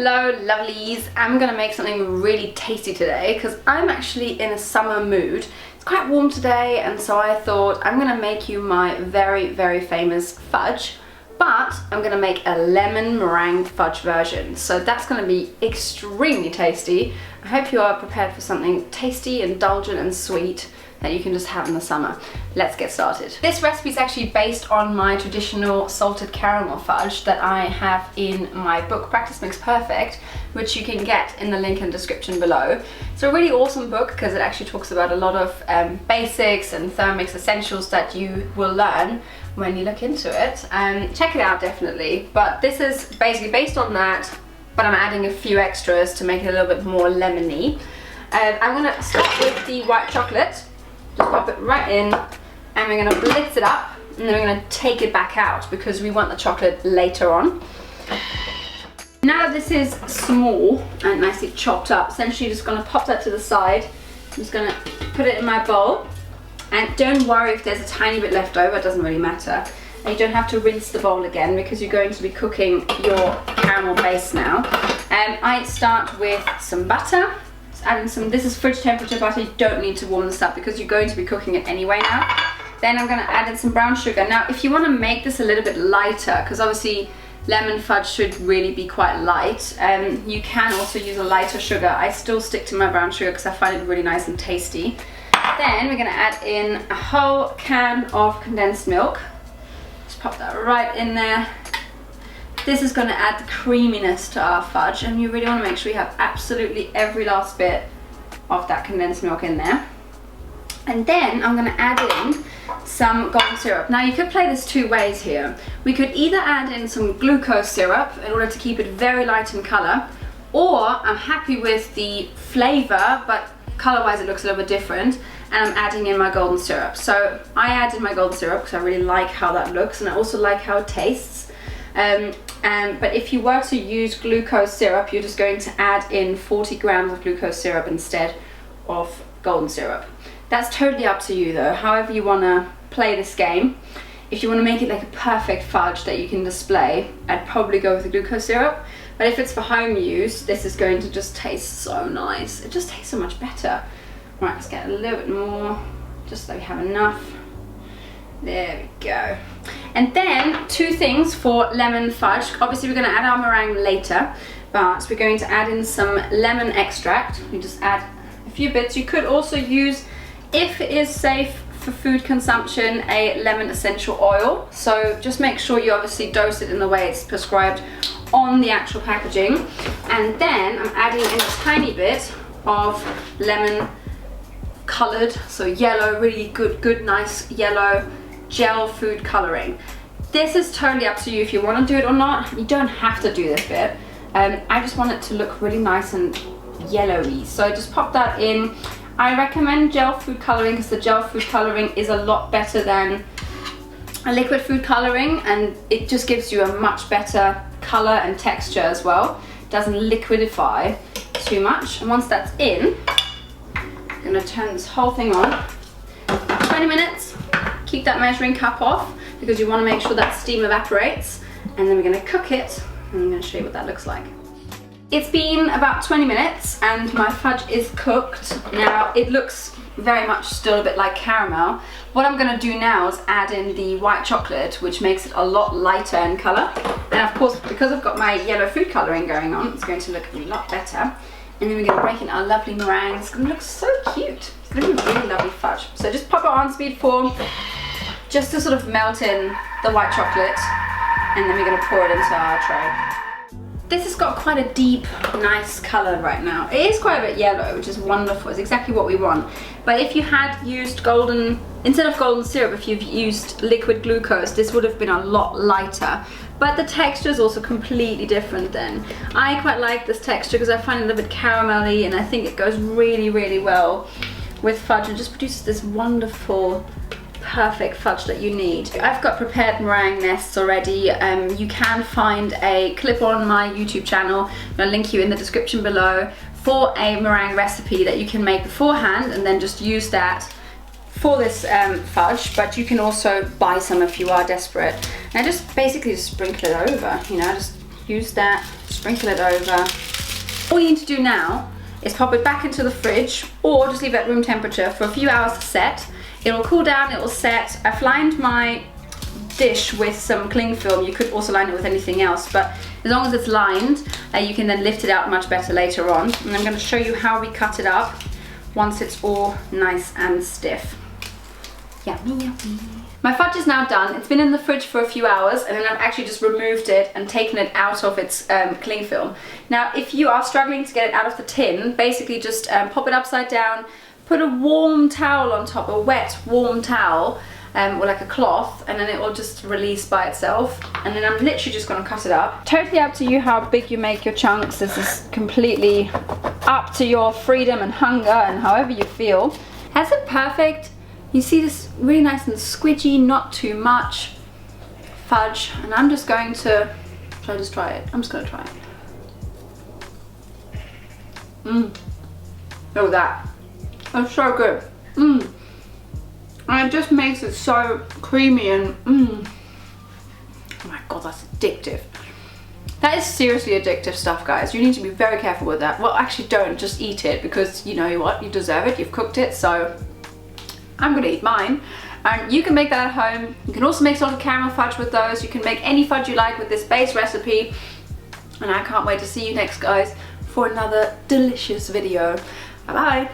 Hello lovelies, I'm gonna make something really tasty today because I'm actually in a summer mood. It's quite warm today and so I thought I'm gonna make you my very famous fudge, but I'm gonna make a lemon meringue fudge version. So that's gonna be extremely tasty. I hope you are prepared for something tasty, indulgent and sweet that you can just have in the summer. Let's get started. This recipe is actually based on my traditional salted caramel fudge that I have in my book Practice Makes Perfect, which you can get in the link in the description below. It's a really awesome book because it actually talks about a lot of basics and Thermomix essentials that you will learn when you look into it. Check it out definitely, but this is basically based on that, but I'm adding a few extras to make it a little bit more lemony. I'm gonna start with the white chocolate. Just pop it right in and we're going to blitz it up and then we're going to take it back out because we want the chocolate later on. Now that this is small and nicely chopped up, essentially just going to pop that to the side. I'm just going to put it in my bowl, and don't worry if there's a tiny bit left over, it doesn't really matter. And you don't have to rinse the bowl again because you're going to be cooking your caramel base now. I start with some butter. Adding some, this is fridge temperature butter, you don't need to warm this up because you're going to be cooking it anyway now. Then I'm going to add in some brown sugar. Now if you want to make this a little bit lighter, because obviously lemon fudge should really be quite light, you can also use a lighter sugar. I still stick to my brown sugar because I find it really nice and tasty. Then we're going to add in a whole can of condensed milk. Just pop that right in there. This is going to add the creaminess to our fudge, and you really want to make sure you have absolutely every last bit of that condensed milk in there. And then I'm going to add in some golden syrup. Now you could play this two ways here. We could either add in some glucose syrup in order to keep it very light in colour, or I'm happy with the flavour but colour wise it looks a little bit different, and I'm adding in my golden syrup. So I added my golden syrup because I really like how that looks and I also like how it tastes. But if you were to use glucose syrup, you're just going to add in 40 grams of glucose syrup instead of golden syrup. That's totally up to you though, however you want to play this game. If you want to make it like a perfect fudge that you can display, I'd probably go with the glucose syrup. But if it's for home use, this is going to just taste so nice. It just tastes so much better. Right, let's get a little bit more, just so we have enough. There we go. And then two things for lemon fudge. Obviously we're going to add our meringue later, but we're going to add in some lemon extract. You just add a few bits. You could also use, if it is safe for food consumption, a lemon essential oil. So just make sure you obviously dose it in the way it's prescribed on the actual packaging. And then I'm adding in a tiny bit of lemon colored, so yellow, really good nice yellow gel food coloring. This is totally up to you if you want to do it or not. You don't have to do this bit. I just want it to look really nice and yellowy, so just pop that in. I recommend gel food coloring because the gel food coloring is a lot better than a liquid food coloring, and it just gives you a much better color and texture as well. It doesn't liquidify too much. And once that's in, I'm going to turn this whole thing on. 20 minutes. Keep that measuring cup off because you want to make sure that steam evaporates, and then we're going to cook it and I'm going to show you what that looks like. It's been about 20 minutes and my fudge is cooked. Now it looks very much still a bit like caramel. What I'm going to do now is add in the white chocolate, which makes it a lot lighter in colour, and of course because I've got my yellow food colouring going on, it's going to look a lot better. And then we're going to break in our lovely meringue. It's going to look so cute. It's going to be really lovely fudge. So just pop it on speed form, just to sort of melt in the white chocolate, and then we're going to pour it into our tray. This has got quite a deep, nice colour right now. It is quite a bit yellow, which is wonderful. It's exactly what we want. But if you had used instead of golden syrup, if you've used liquid glucose, this would have been a lot lighter. But the texture is also completely different then. I quite like this texture because I find it a little bit caramelly, and I think it goes really well with fudge and just produces this wonderful, perfect fudge that you need. I've got prepared meringue nests already. You can find a clip on my YouTube channel. I'll link you in the description below for a meringue recipe that you can make beforehand and then just use that for this fudge, but you can also buy some if you are desperate. And I just basically just sprinkle it over, you know, just use that, sprinkle it over. All you need to do now is pop it back into the fridge or just leave it at room temperature for a few hours to set. It will cool down, it will set. I've lined my dish with some cling film. You could also line it with anything else, but as long as it's lined, you can then lift it out much better later on. And I'm going to show you how we cut it up once it's all nice and stiff. Yummy, yummy. My fudge is now done. It's been in the fridge for a few hours, and then I've actually just removed it and taken it out of its cling film. Now, if you are struggling to get it out of the tin, basically just pop it upside down, put a warm towel on top, a wet, warm towel, or like a cloth, and then it will just release by itself. And then I'm literally just going to cut it up. Totally up to you how big you make your chunks. This is completely up to your freedom and hunger and however you feel. Has it perfect? You see this really nice and squidgy, not too much fudge. And I'm just going to, should I just try it? I'm just going to try it. Look at that. That's so good. And it just makes it so creamy and oh my god, that's addictive. That is seriously addictive stuff, guys. You need to be very careful with that. Well, actually don't, just eat it, because you know what, you deserve it, you've cooked it, so I'm gonna eat mine. And you can make that at home. You can also make salted caramel fudge with those. You can make any fudge you like with this base recipe. And I can't wait to see you next, guys, for another delicious video. Bye bye.